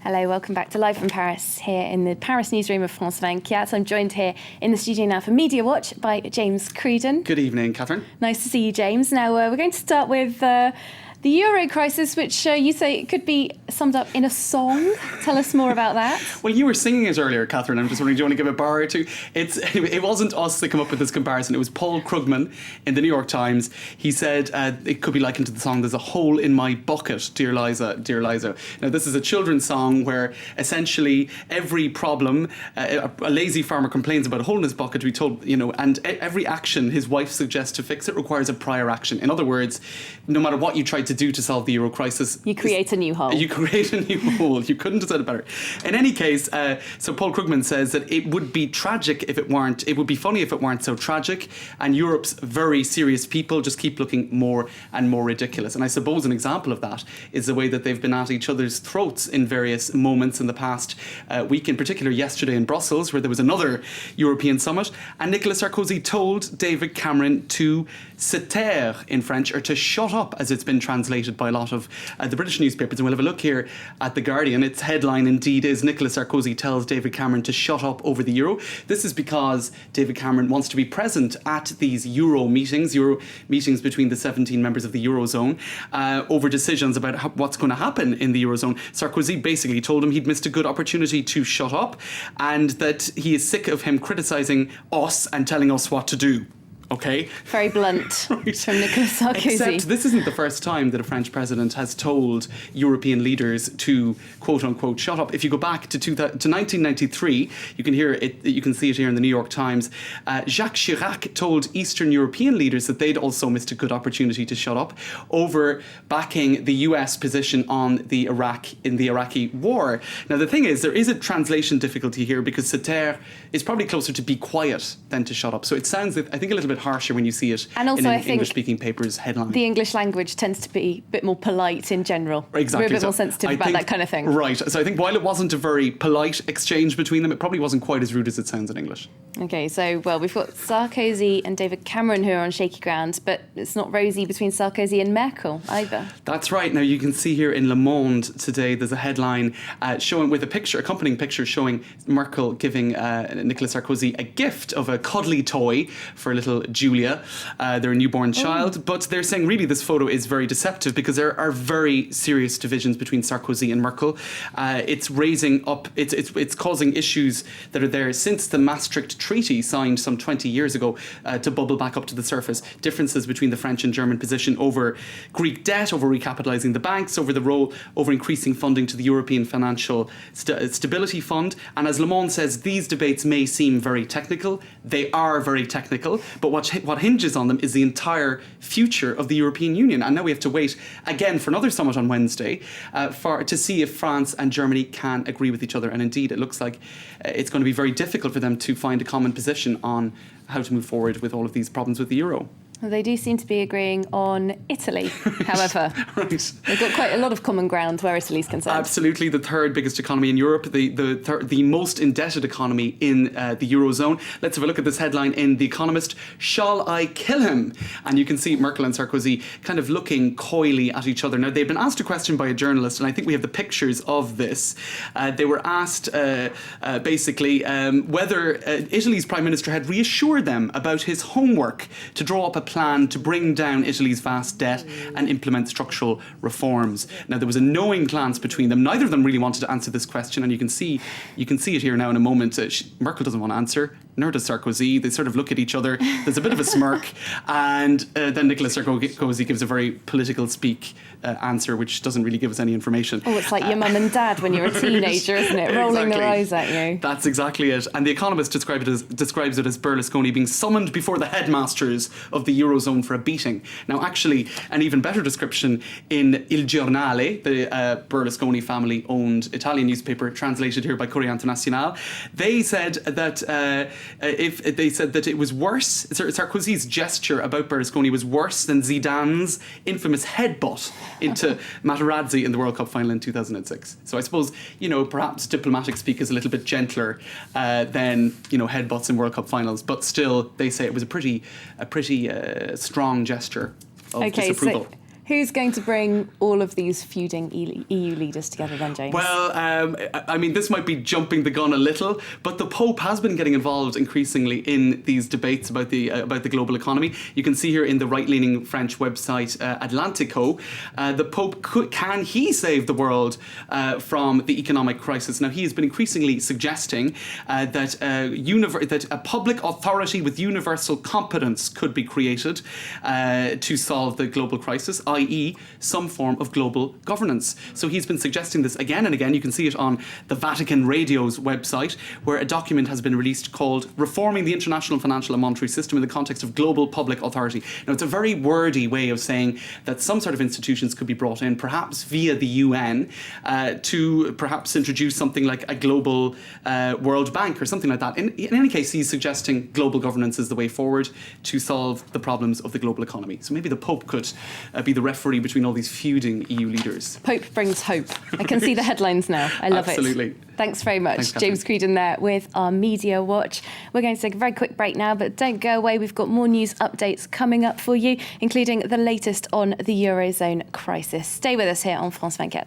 Hello, welcome back to Live from Paris here in the Paris newsroom of France 24. I'm joined here in the studio now for Media Watch by James Cruden. Good evening, Catherine. Nice to see you, James. Now, we're going to start with the Euro crisis, which you say could be summed up in a song. Tell us more about that. Well, you were singing it earlier, Catherine. I'm just wondering, do you want to give a bar or two? It wasn't us that came up with this comparison. It was Paul Krugman in the New York Times. He said it could be likened to the song "There's a Hole in My Bucket, Dear Liza, Dear Liza." Now, this is a children's song where essentially every problem, a lazy farmer complains about a hole in his bucket, we told, and every action his wife suggests to fix it requires a prior action. In other words, no matter what you tried to do to solve the euro crisis, you create a new hole. You create a new hole. You couldn't have said it better. In any case, so Paul Krugman says that it would be tragic if it weren't. It would be funny if it weren't so tragic. And Europe's very serious people just keep looking more and more ridiculous. And I suppose an example of that is the way that they've been at each other's throats in various moments in the past week, in particular yesterday in Brussels, where there was another European summit. And Nicolas Sarkozy told David Cameron to se taire in French, or to shut up, as it's been translated by a lot of the British newspapers. And we'll have a look here at The Guardian. Its headline indeed is "Nicolas Sarkozy tells David Cameron to shut up over the euro." This is because David Cameron wants to be present at these euro meetings between the 17 members of the Eurozone over decisions about what's going to happen in the Eurozone. Sarkozy basically told him he'd missed a good opportunity to shut up, and that he is sick of him criticising us and telling us what to do. Okay. Very blunt right. From Nicolas Sarkozy. Except this isn't the first time that a French president has told European leaders to, quote unquote, shut up. If you go back to 1993, you can hear it. You can see it here in the New York Times. Jacques Chirac told Eastern European leaders that they'd also missed a good opportunity to shut up over backing the US position on the Iraqi war. Now, the thing is, there is a translation difficulty here because se taire is probably closer to be quiet than to shut up. So it sounds, I think, a little bit harsher when you see it and also, in an an English-speaking paper's headline. The English language tends to be a bit more polite in general. Exactly. We're a bit more sensitive about that kind of thing. Right. So I think while it wasn't a very polite exchange between them, it probably wasn't quite as rude as it sounds in English. Okay, so, we've got Sarkozy and David Cameron who are on shaky ground, but it's not rosy between Sarkozy and Merkel either. That's right. Now, you can see here in Le Monde today, there's a headline showing with a picture, accompanying picture showing Merkel giving Nicolas Sarkozy a gift of a cuddly toy for little Julia, their newborn child. But they're saying really this photo is very deceptive because there are very serious divisions between Sarkozy and Merkel. It's raising up, it's causing issues that are there since the Maastricht Treaty signed some 20 years ago to bubble back up to the surface. Differences between the French and German position over Greek debt, over recapitalising the banks, over increasing funding to the European Financial Stability Fund. And as Le Monde says, these debates may seem very technical. They are very technical, but what hinges on them is the entire future of the European Union. And now we have to wait again for another summit on Wednesday to see if France and Germany can agree with each other. And indeed, it looks like it's going to be very difficult for them to find a common position on how to move forward with all of these problems with the euro. Well, they do seem to be agreeing on Italy, however. Right. They've got quite a lot of common ground where Italy's concerned. Absolutely, the third biggest economy in Europe, the most indebted economy in the Eurozone. Let's have a look at this headline in The Economist. Shall I kill him? And you can see Merkel and Sarkozy kind of looking coyly at each other. Now, they've been asked a question by a journalist, and I think we have the pictures of this. They were asked, basically, whether Italy's Prime Minister had reassured them about his homework to draw up a plan to bring down Italy's vast debt and implement structural reforms. Now, there was a knowing glance between them. Neither of them really wanted to answer this question, and you can see it here now in a moment. Merkel doesn't want to answer, nor does Sarkozy. They sort of look at each other. There's a bit of a smirk, and then Nicolas Sarkozy gives a very political speak answer, which doesn't really give us any information. Oh, it's like your mum and dad when you're a teenager, isn't it? Rolling Exactly. their eyes at you. That's exactly it. And The Economist describes it as Berlusconi being summoned before the headmasters of the Eurozone for a beating. Now, actually, an even better description in Il Giornale, the Berlusconi family-owned Italian newspaper, translated here by Corriere Internazionale. They said that it was worse. Sarkozy's gesture about Berlusconi was worse than Zidane's infamous headbutt into Materazzi in the World Cup final in 2006. So I suppose, perhaps diplomatic speak is a little bit gentler than, headbutts in World Cup finals, but still they say it was a pretty strong gesture of disapproval. So Who's going to bring all of these feuding EU leaders together then, James? Well, I mean, this might be jumping the gun a little, but the Pope has been getting involved increasingly in these debates about the global economy. You can see here in the right-leaning French website Atlantico, the Pope can he save the world from the economic crisis? Now, he has been increasingly suggesting that a public authority with universal competence could be created to solve the global crisis, i.e. some form of global governance. So he's been suggesting this again and again. You can see it on the Vatican Radio's website, where a document has been released called Reforming the International Financial and Monetary System in the Context of Global Public Authority. Now, it's a very wordy way of saying that some sort of institutions could be brought in, perhaps via the UN, to perhaps introduce something like a global World Bank or something like that. In any case, he's suggesting global governance is the way forward to solve the problems of the global economy. So maybe the Pope could be the referee between all these feuding EU leaders. Pope brings hope. I can see the headlines now. I love Absolutely. it. Thanks very much. Thanks, Catherine. James Creedon there with our Media Watch. We're going to take a very quick break now, but don't go away. We've got more news updates coming up for you, including the latest on the Eurozone crisis. Stay with us here on France 24.